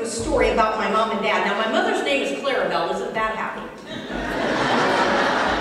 a story about my mom and dad. Now, my mother's name is Clarabelle. Isn't that happy?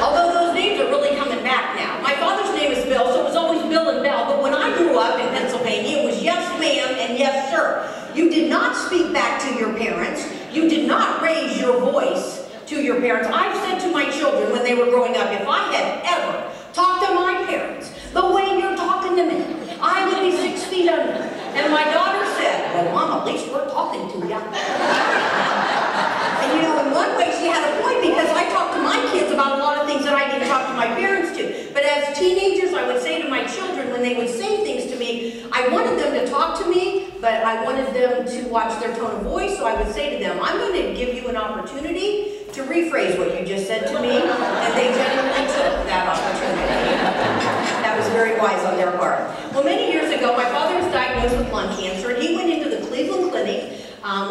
Although those names are really coming back now. My father's name is Bill, so it was always Bill and Bell. But when I grew up in Pennsylvania, it was yes, ma'am, and yes, sir. You did not speak back to your parents. You did not raise your voice to your parents. I've said to my children when they were growing up, if I had ever talked to my parents the way you're talking to me, I would be 6 feet under. And my daughter said, well, Mom, at least we're talking to you. And you know, in one way she had a point, because I talked to my kids about a lot of things that I didn't talk to my parents to. But as teenagers, I would say to my children, when they would say things to me, I wanted them to talk to me, but I wanted them to watch their tone of voice, so I would say to them, I'm going to give you an opportunity to rephrase what you just said to me, and they genuinely took that opportunity. That was very wise on their part. Well, many years ago, my father was diagnosed with lung cancer, and he went into the Cleveland Clinic,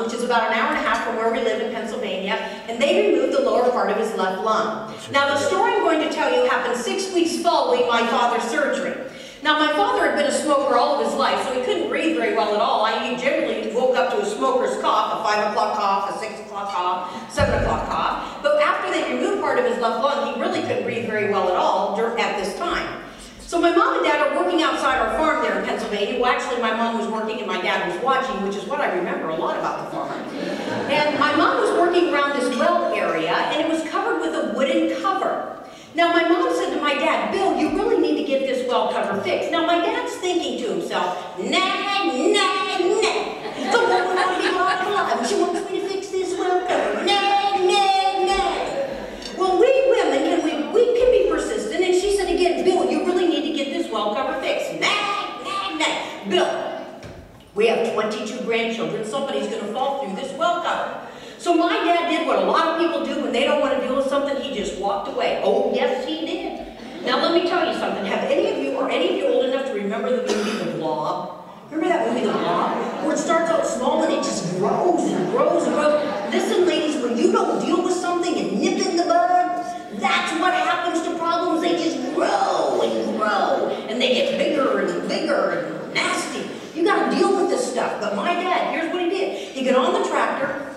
which is about an hour and a half from where we live in Pennsylvania, and they removed the lower part of his left lung. Now, the story I'm going to tell you happened 6 weeks following my father's surgery. Now, my father had been a smoker all of his life, so he couldn't breathe very well at all. He generally woke up to a smoker's cough, a 5 o'clock cough, a 6 o'clock cough, 7 o'clock cough. But after they removed part of his left lung, he really couldn't breathe very well at all at this time. So my mom and dad are working outside our farm there in Pennsylvania. Well, actually, my mom was working and my dad was watching, which is what I remember a lot about the farm. And my mom was working around this well area, and it was covered with a wooden cover. Now, my mom said to my dad, Bill, you really need to get this well cover fixed. Now, my dad's thinking to himself, nah. The woman won't be alive. She wants me to fix this well cover. Nah. Well, we women, we can be persistent. And she said again, Bill, you really need to get this well cover fixed. Nah. Bill, we have 22 grandchildren. Somebody's going to fall through this well cover. So my dad did what a lot of people do when they don't want to deal with something. He just walked away. Oh, yes, he did. Now, let me tell you something. Have any of you old enough to remember the movie The Blob? Remember that movie, The Blob? Where it starts out small and it just grows and grows and grows. Listen, ladies, when you don't deal with something and nip in the bud, that's what happens to problems. They just grow and grow. And they get bigger and bigger and nasty. You got to deal with this stuff. But my dad, here's what he did. He got on the tractor,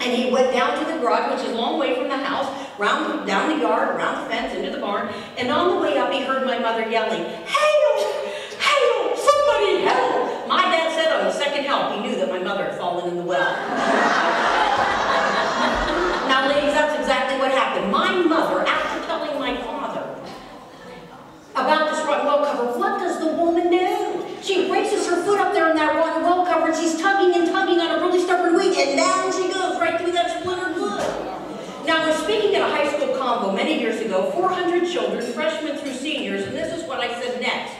and he went down to the garage, which is a long way from the house, down the yard, around the fence, into the barn, and on the way up he heard my mother yelling, help! Help! Somebody help! My dad said on the second help he knew that my mother had fallen in the well. Now, ladies, that's exactly what happened. My mother, after telling my father about this rotten well cover, what does the woman do? She braces her foot up there in that rotten well cover, and she's tugging and tugging on a really stubborn weed, and down she goes right through that splintered wood. Now, I was speaking at a high school convo many years ago, 400 children, freshmen through seniors, and this is what I said next.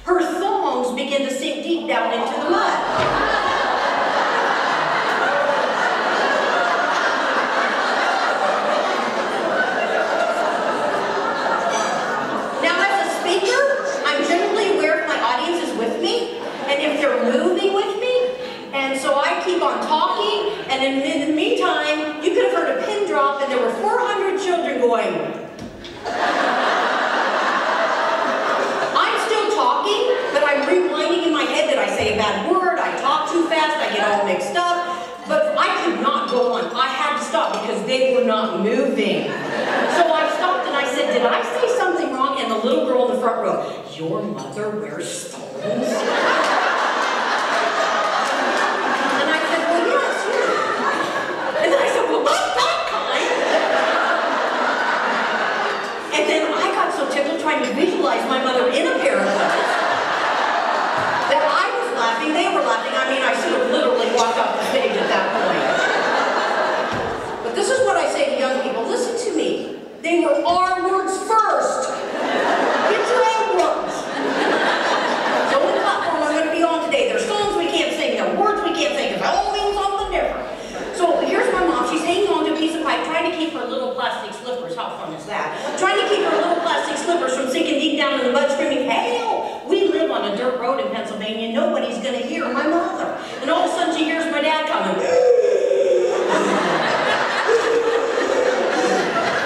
Her thongs began to sink deep down into the mud. And if they're moving with me, and so I keep on talking, and in the meantime, you could have heard a pin drop, and there were 400 children going. I'm still talking, but I'm rewinding in my head that I say a bad word, I talk too fast, I get all mixed up, but I could not go on. I had to stop because they were not moving. So I stopped and I said, did I say something wrong? And the little girl in the front row, your mother wears stones? Trying to visualize my mother in a pair of clothes that I was laughing, they were laughing. I mean, I should have literally walked off the stage at that point. But this is what I say to young people. Listen to me. They were our words first. Get your own words. So in the platform I'm going to be on today, there's songs we can't sing, there are words we can't sing, because they all mean something different. So here's my mom. She's hanging on to a piece of pipe, trying to keep her little plastic slippers. How fun is that? Trying to keep her little plastic slippers from sinking deep down in the mud, screaming, help! We live on a dirt road in Pennsylvania. Nobody's going to hear my mother. And all of a sudden she hears my dad coming.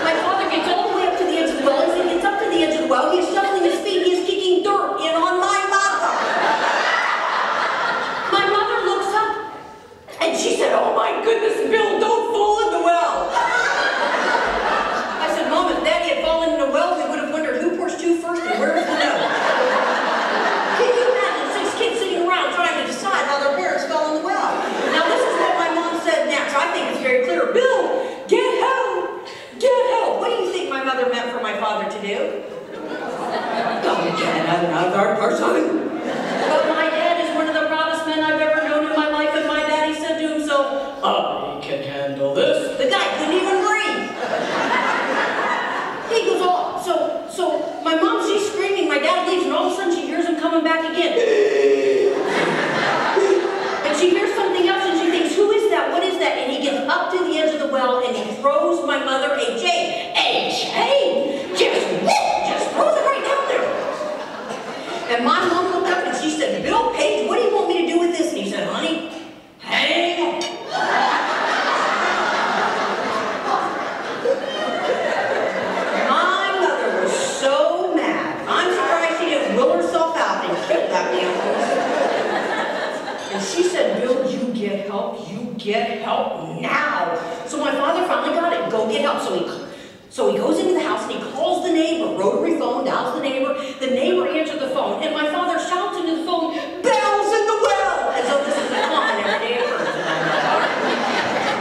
My father gets all the way up to the edge of the well. As he gets up to the edge of the well, he's shuffling his feet. He's kicking dirt in on my mother. My mother looks up, and she she said, "Oh my goodness, Bill, don't fall in the well." I said, "Mom, if Daddy had fallen in the well, we would have wondered who pushed who first and where's the nose." Can you imagine 6 kids sitting around trying to decide how their parents fell in the well? Now this is what my mom said next. I think it's very clear. "Bill, get help! Get help!" What do you think my mother meant for my father to do? Don't get another person. But my dad is one of the proudest men I've ever known in my life, and my daddy said to himself, "I can handle this." The guy couldn't even breathe. He goes, "Oh, so my mom, she's screaming, my dad leaves, and all of a sudden she hears him coming back again." And she hears something else, and she thinks, "Who is that? What is that?" And he gets up to the edge of the well, and he throws my mother a chain. A chain! Just throws it right down there. And my mom looked up and she said, "Bill Page, what do you want me to do with this?" And he said, "Honey, hang on." My mother was so mad. I'm surprised she didn't will herself out and kill that man. And she said, "Bill, you get help. You get help now." So my father finally got it. Go get help. So he goes into the house and he calls the neighbor, rotary phone, dials the neighbor. The neighbor answered the phone, and my father shouts into the phone, "Bell's in the well!" As though this is a common everyday occurrence in my mother.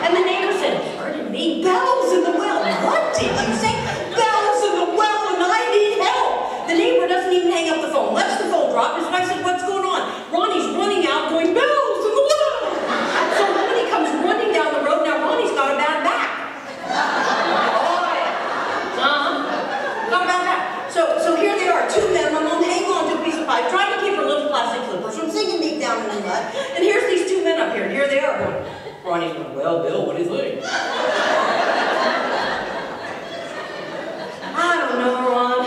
And the neighbor said, "Pardon me, Bell's in the well." "What did you say?" "Bell's in the well and I need help." The neighbor doesn't even hang up the phone, lets the phone drop. His wife said, "What's going on?" Ronnie's running out going, "Bell's in the well!" So Ronnie comes running down the road. Now Ronnie's got a bad back. So here they are, 2 men. My mom hanging on to a piece of pipe, trying to keep her little plastic slippers from sinking deep down in the mud. And here's these 2 men up here, and here they are going. Ronnie's going, "Well, Bill, what do you think?" "I don't know, Ron."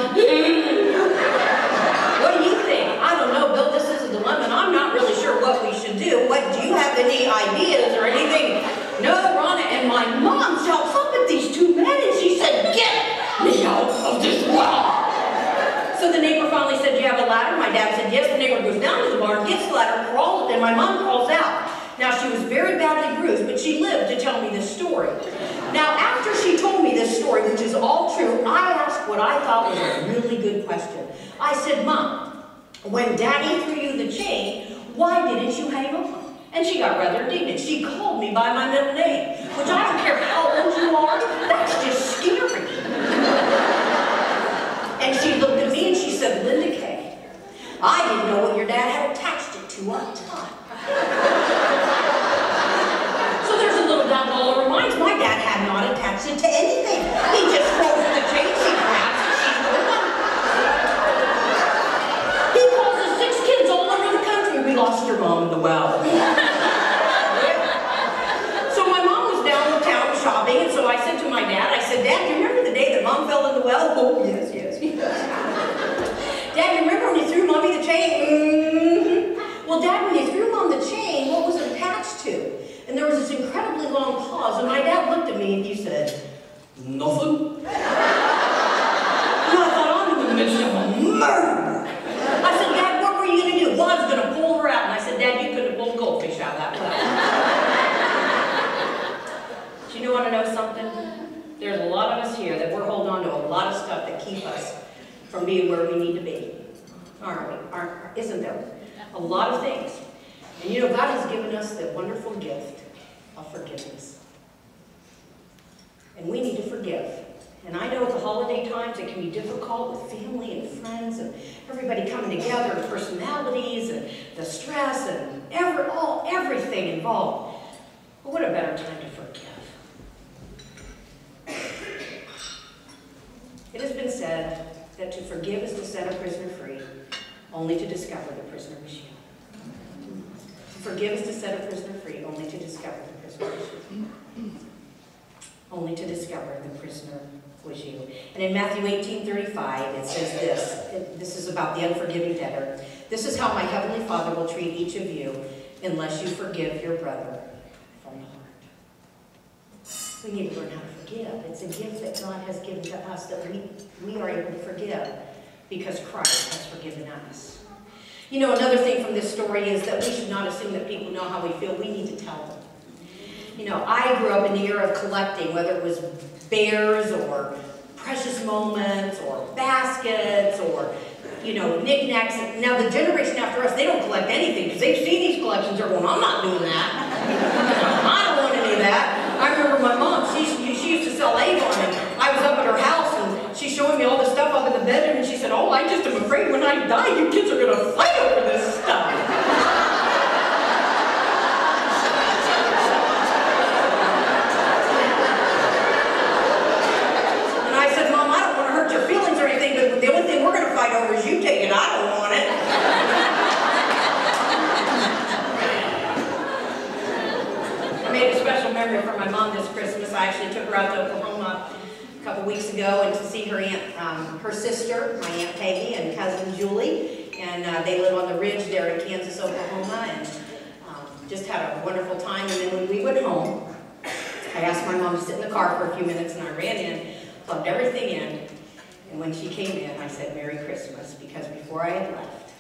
"What do you think?" "I don't know, Bill, this is a dilemma, and I'm not really sure what we should do. What, do you have any ideas or anything?" "No, Ron." And my mom shouts up at these 2 men, and she said, "Get me out of this well." So the neighbor finally said, "Do you have a ladder?" My dad said, "Yes." The neighbor goes down to the barn, gets the ladder, crawls, and my mom crawls out. Now, she was very badly bruised, but she lived to tell me this story. Now, after she told me this story, which is all true, I asked what I thought was a really good question. I said, "Mom, when Daddy threw you the chain, why didn't you hang on?" And she got rather indignant. She called me by my middle name, which I don't care how old you are, that's just scary. And she looked at me and she said, "Linda Kay, I didn't know what your dad had attached it to on top." So there's a little doubt all over minds. My dad had not attached it to anything. He just throws her the chain, she grabs it, she's going on. He calls us 6 kids all over the country. "We lost your mom in the well." So my mom was downtown shopping, and so I said to my dad, I said, "Dad, do you remember the day that Mom fell in the well?" "Oh, yes. "Dad, you remember when you threw Mommy the chain?" "Mm-hmm." "Well, Dad, when you threw Mom the chain, what was it attached to?" And there was this incredibly long pause, and my dad looked at me and he said, "Nothing." And I thought, I'm in the midst of a murder. I said, "Dad, what were you going to do?" "Well, I was going to pull her out." And I said, "Dad, you couldn't have pulled goldfish out of that well." Do you want to know something? There's a lot of us here that we're holding on to a lot of stuff that keep us from being where we need to be. Aren't we? Isn't there? A lot of things. And you know, God has given us the wonderful gift of forgiveness. And we need to forgive. And I know at the holiday times it can be difficult with family and friends and everybody coming together and personalities and the stress and everything involved. But what a better time to forgive. It has been said that to forgive is to set a prisoner free, only to discover the prisoner was you. To forgive is to set a prisoner free, only to discover the prisoner was you. Only to discover the prisoner was you. And in Matthew 18:35, it says this. This is about the unforgiving debtor. "This is how my heavenly Father will treat each of you unless you forgive your brother from the heart." We need to learn how to forgive. It's a gift that God has given to us that we are able to forgive because Christ has forgiven us. You know, another thing from this story is that we should not assume that people know how we feel. We need to tell them. You know, I grew up in the era of collecting, whether it was bears or precious moments or baskets or, you know, knickknacks. Now the generation after us, they don't collect anything because they've seen these collections. They're going, I'm not doing that. I don't want any of that. I remember my mom, she used to sell Avon, and I was up at her house and she's showing me all the stuff up in the bedroom, and she said, oh, I just am afraid when I die, you kids are going to fight over this stuff. The only thing we're going to fight over is you take it. I don't want it. I made a special memory for my mom this Christmas. I actually took her out to Oklahoma a couple weeks ago and to see her her sister, my Aunt Peggy, and cousin Julie. And they live on the ridge there in Kansas, Oklahoma, and just had a wonderful time. And then when we went home, I asked my mom to sit in the car for a few minutes, and I ran in, plugged everything in. And when she came in, I said, Merry Christmas, because before I had left,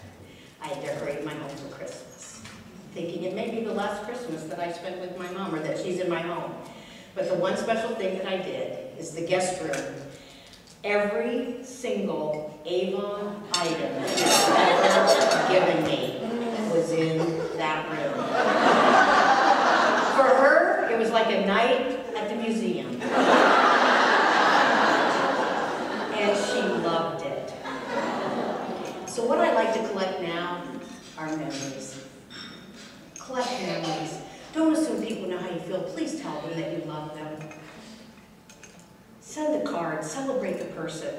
I had decorated my home for Christmas, thinking it may be the last Christmas that I spent with my mom, or that she's in my home. But the one special thing that I did is the guest room. Every single Avon item that she's ever given me was in that room. For her, it was like a night at the museum. And she loved it. So what I like to collect now are memories. Collect memories. Don't assume people know how you feel. Please tell them that you love them. Send a card. Celebrate the person.